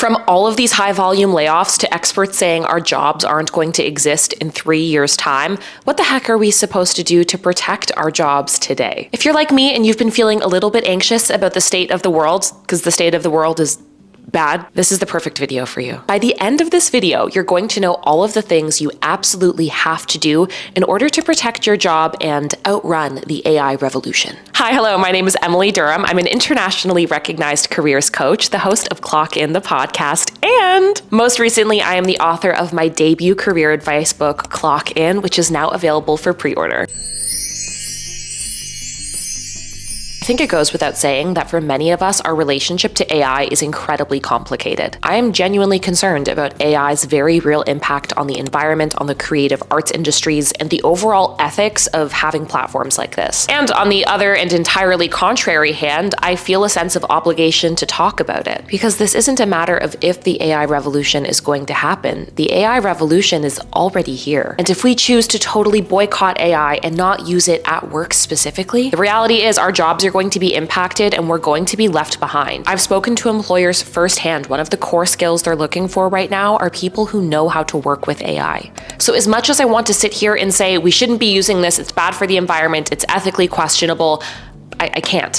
From all of these high volume layoffs to experts saying our jobs aren't going to exist in 3 years' time, what the heck are we supposed to do to protect our jobs today? If you're like me and you've been feeling a little bit anxious about the state of the world, because the state of the world is bad, this is the perfect video for you. By the end of this video, you're going to know all of the things you absolutely have to do in order to protect your job and outrun the AI revolution. Hi, hello, my name is Emily Durham. I'm an internationally recognized careers coach, the host of Clock In, the podcast, and most recently, I am the author of my debut career advice book, Clock In, which is now available for pre-order. I think it goes without saying that for many of us, our relationship to AI is incredibly complicated. I am genuinely concerned about AI's very real impact on the environment, on the creative arts industries, and the overall ethics of having platforms like this. And on the other and entirely contrary hand, I feel a sense of obligation to talk about it, because this isn't a matter of if the AI revolution is going to happen. The AI revolution is already here. And if we choose to totally boycott AI and not use it at work specifically, the reality is our jobs are going to be impacted and we're going to be left behind. I've spoken to employers firsthand. One of the core skills they're looking for right now are people who know how to work with AI. So as much as I want to sit here and say we shouldn't be using this, it's bad for the environment, it's ethically questionable, I can't.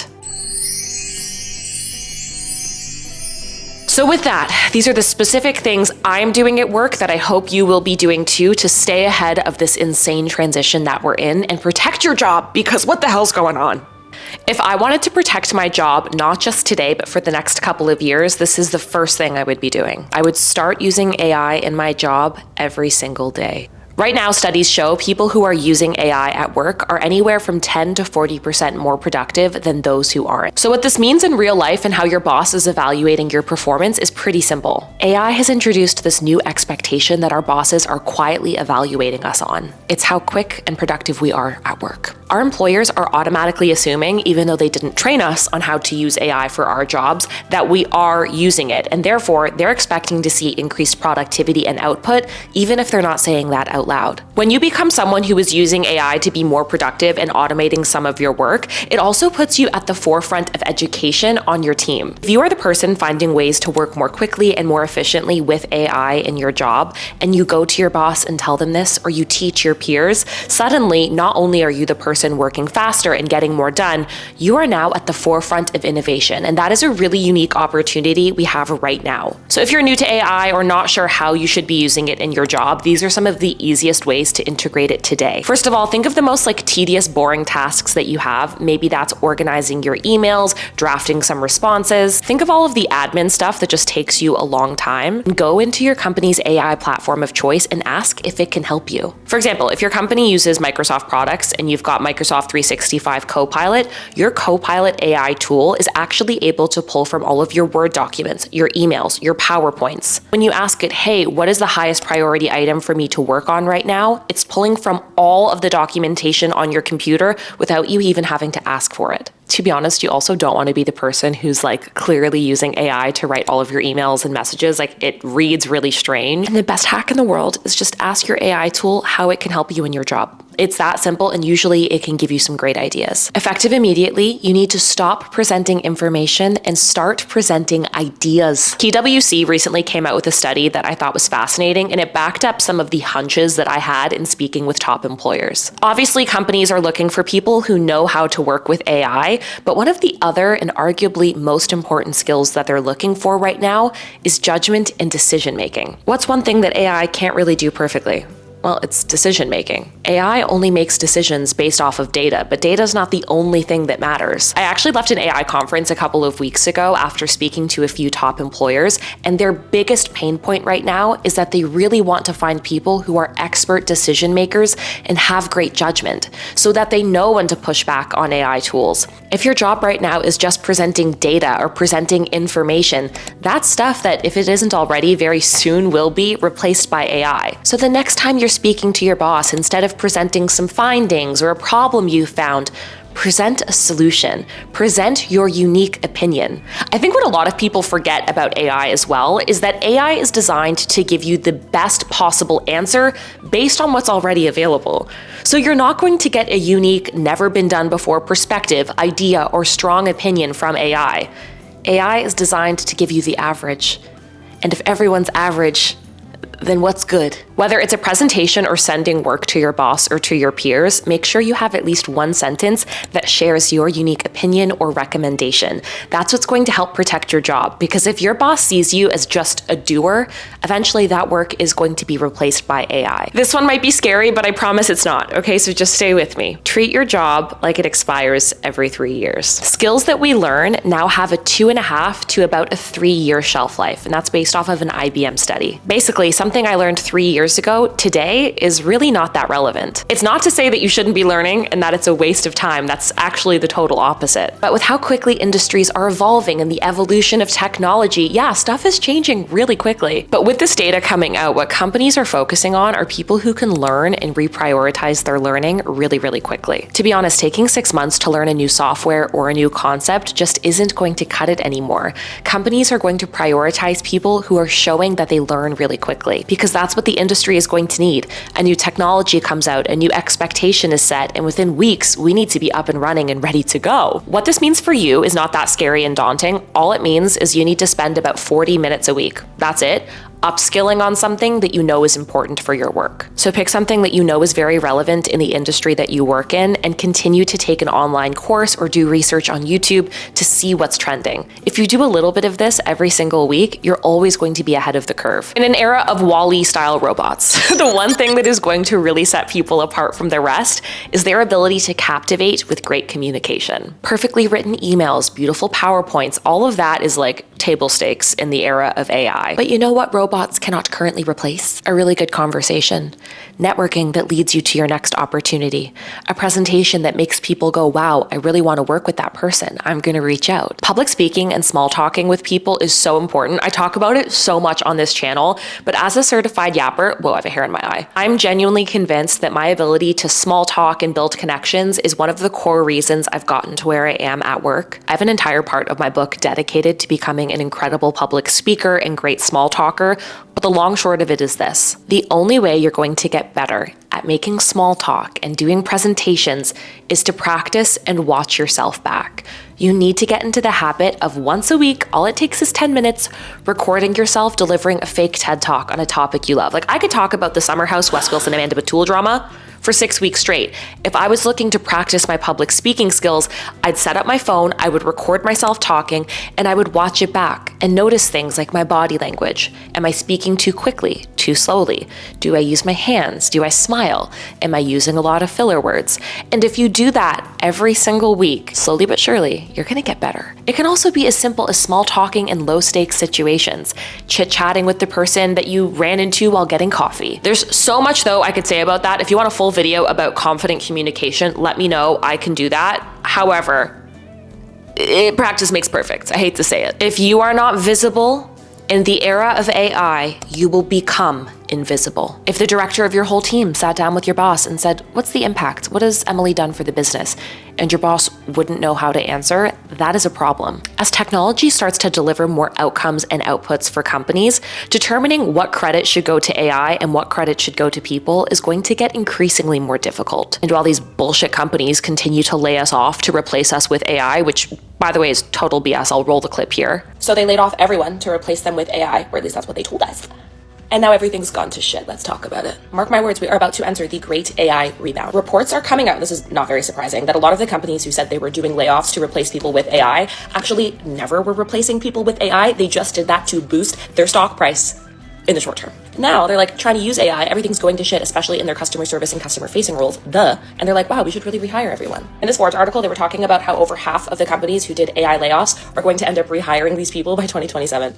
So with that, these are the specific things I'm doing at work that I hope you will be doing too to stay ahead of this insane transition that we're in and protect your job, because what the hell's going on? If I wanted to protect my job, not just today, but for the next couple of years, this is the first thing I would be doing. I would start using AI in my job every single day. Right now, studies show people who are using AI at work are anywhere from 10 to 40% more productive than those who aren't. So what this means in real life and how your boss is evaluating your performance is pretty simple. AI has introduced this new expectation that our bosses are quietly evaluating us on. It's how quick and productive we are at work. Our employers are automatically assuming, even though they didn't train us on how to use AI for our jobs, that we are using it, and therefore they're expecting to see increased productivity and output, even if they're not saying that out loud. When you become someone who is using AI to be more productive and automating some of your work, it also puts you at the forefront of education on your team. If you are the person finding ways to work more quickly and more efficiently with AI in your job, and you go to your boss and tell them this, or you teach your peers, suddenly not only are you the person working faster and getting more done, you are now at the forefront of innovation. And that is a really unique opportunity we have right now. So if you're new to AI or not sure how you should be using it in your job, these are some of the easiest ways to integrate it today. First of all, think of the most tedious, boring tasks that you have. Maybe that's organizing your emails, drafting some responses. Think of all of the admin stuff that just takes you a long time. Go into your company's AI platform of choice and ask if it can help you. For example, if your company uses Microsoft products and you've got Microsoft 365 Copilot, your Copilot AI tool is actually able to pull from all of your Word documents, your emails, your PowerPoints. When you ask it, hey, what is the highest priority item for me to work on right now? It's pulling from all of the documentation on your computer without you even having to ask for it. To be honest, you also don't want to be the person who's clearly using AI to write all of your emails and messages. It reads really strange. And the best hack in the world is just ask your AI tool how it can help you in your job. It's that simple, and usually it can give you some great ideas. Effective immediately, you need to stop presenting information and start presenting ideas. PwC recently came out with a study that I thought was fascinating, and it backed up some of the hunches that I had in speaking with top employers. Obviously, companies are looking for people who know how to work with AI, but one of the other and arguably most important skills that they're looking for right now is judgment and decision making. What's one thing that AI can't really do perfectly? Well, it's decision making. AI only makes decisions based off of data, but data is not the only thing that matters. I actually left an AI conference a couple of weeks ago after speaking to a few top employers, and their biggest pain point right now is that they really want to find people who are expert decision makers and have great judgment, so that they know when to push back on AI tools. If your job right now is just presenting data or presenting information, that's stuff that, if it isn't already, very soon will be replaced by AI. So the next time you're speaking to your boss, instead of presenting some findings or a problem you found, present a solution, present your unique opinion. I think what a lot of people forget about AI as well is that AI is designed to give you the best possible answer based on what's already available. So you're not going to get a unique, never been done before perspective, idea, or strong opinion from AI. AI is designed to give you the average. And if everyone's average, then what's good? Whether it's a presentation or sending work to your boss or to your peers, make sure you have at least one sentence that shares your unique opinion or recommendation. That's what's going to help protect your job, because if your boss sees you as just a doer, eventually that work is going to be replaced by AI. This one might be scary, but I promise it's not, okay? So just stay with me. Treat your job like it expires every 3 years. Skills that we learn now have a 2.5 to about a 3-year shelf life, and that's based off of an IBM study. Basically, something I learned 3 years ago today is really not that relevant. It's not to say that you shouldn't be learning and that it's a waste of time. That's actually the total opposite. But with how quickly industries are evolving and the evolution of technology, yeah, stuff is changing really quickly. But with this data coming out, what companies are focusing on are people who can learn and reprioritize their learning really, really quickly. To be honest, taking 6 months to learn a new software or a new concept just isn't going to cut it anymore. Companies are going to prioritize people who are showing that they learn really quickly, because that's what the industry is going to need. A new technology comes out, a new expectation is set, and within weeks, we need to be up and running and ready to go. What this means for you is not that scary and daunting. All it means is you need to spend about 40 minutes a week. That's it. Upskilling on something that you know is important for your work. So pick something that you know is very relevant in the industry that you work in and continue to take an online course or do research on YouTube to see what's trending. If you do a little bit of this every single week, you're always going to be ahead of the curve. In an era of WALL-E style robots, the one thing that is going to really set people apart from the rest is their ability to captivate with great communication. Perfectly written emails, beautiful PowerPoints, all of that is like table stakes in the era of AI. But you know what robots cannot currently replace? A really good conversation. Networking that leads you to your next opportunity. A presentation that makes people go, wow, I really want to work with that person. I'm going to reach out. Public speaking and small talking with people is so important. I talk about it so much on this channel, but as a certified yapper, whoa, I have a hair in my eye. I'm genuinely convinced that my ability to small talk and build connections is one of the core reasons I've gotten to where I am at work. I have an entire part of my book dedicated to becoming an incredible public speaker and great small talker, but the long short of it is this. The only way you're going to get better at making small talk and doing presentations is to practice and watch yourself back. You need to get into the habit of once a week, all it takes is 10 minutes, recording yourself delivering a fake TED Talk on a topic you love. Like I could talk about the Summer House, Wes Wilson, Amanda Batul drama for 6 weeks straight. If I was looking to practice my public speaking skills, I'd set up my phone, I would record myself talking, and I would watch it back and notice things like my body language. Am I speaking too quickly, too slowly? Do I use my hands? Do I smile? Am I using a lot of filler words? And if you do that every single week, slowly but surely, you're gonna get better. It can also be as simple as small talking in low stakes situations, chit-chatting with the person that you ran into while getting coffee. There's so much though I could say about that. If you want a full video about confident communication, let me know, I can do that. However, practice makes perfect. I hate to say it. If you are not visible in the era of AI, you will become invisible. If the director of your whole team sat down with your boss and said, what's the impact? What has Emily done for the business? And your boss wouldn't know how to answer, that is a problem. As technology starts to deliver more outcomes and outputs for companies, determining what credit should go to AI and what credit should go to people is going to get increasingly more difficult. And while these bullshit companies continue to lay us off to replace us with AI, which by the way is total BS, I'll roll the clip here. So they laid off everyone to replace them with AI, or at least that's what they told us. And now everything's gone to shit. Let's talk about it. Mark my words, we are about to enter the great AI rebound. Reports are coming out, this is not very surprising, that a lot of the companies who said they were doing layoffs to replace people with AI actually never were replacing people with AI. They just did that to boost their stock price in the short term. Now they're like trying to use AI, everything's going to shit, especially in their customer service and customer facing roles, and they're like, wow, we should really rehire everyone. In this Forbes article, they were talking about how over half of the companies who did AI layoffs are going to end up rehiring these people by 2027.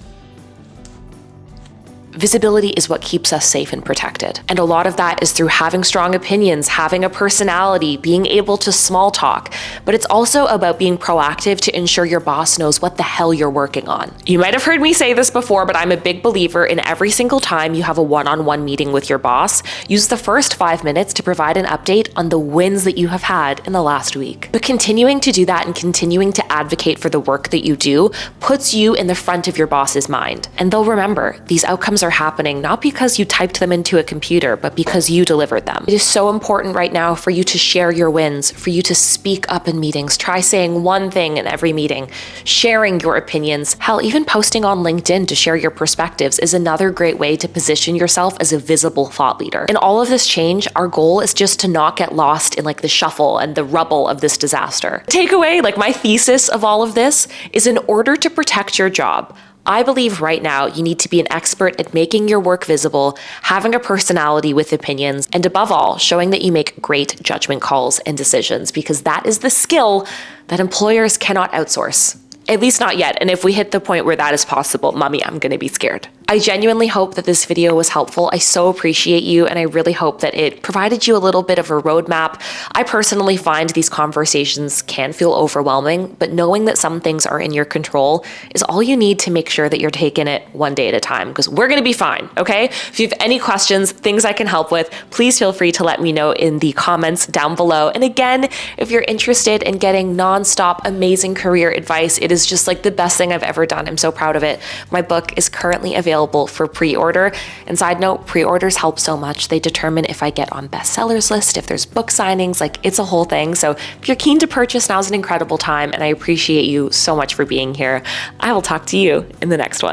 Visibility is what keeps us safe and protected. And a lot of that is through having strong opinions, having a personality, being able to small talk. But it's also about being proactive to ensure your boss knows what the hell you're working on. You might have heard me say this before, but I'm a big believer in every single time you have a one-on-one meeting with your boss, use the first 5 minutes to provide an update on the wins that you have had in the last week. But continuing to do that and continuing to advocate for the work that you do puts you in the front of your boss's mind. And they'll remember these outcomes are are happening, not because you typed them into a computer, but because you delivered them. It is so important right now for you to share your wins, for you to speak up in meetings. Try saying one thing in every meeting, sharing your opinions. Hell, even posting on LinkedIn to share your perspectives is another great way to position yourself as a visible thought leader. In all of this change, our goal is just to not get lost in like the shuffle and the rubble of this disaster. Takeaway, like my thesis of all of this is, in order to protect your job, I believe right now you need to be an expert at making your work visible, having a personality with opinions, and above all, showing that you make great judgment calls and decisions, because that is the skill that employers cannot outsource. At least not yet. And if we hit the point where that is possible, mommy, I'm gonna be scared. I genuinely hope that this video was helpful. I so appreciate you, and I really hope that it provided you a little bit of a roadmap. I personally find these conversations can feel overwhelming, but knowing that some things are in your control is all you need to make sure that you're taking it one day at a time, because we're gonna be fine, okay? If you have any questions, things I can help with, please feel free to let me know in the comments down below. And again, if you're interested in getting nonstop amazing career advice, it is just like the best thing I've ever done. I'm so proud of it. My book is currently available for pre-order. And side note, pre-orders help so much. They determine if I get on bestsellers list, if there's book signings, like it's a whole thing. So if you're keen to purchase, now's an incredible time, and I appreciate you so much for being here. I will talk to you in the next one.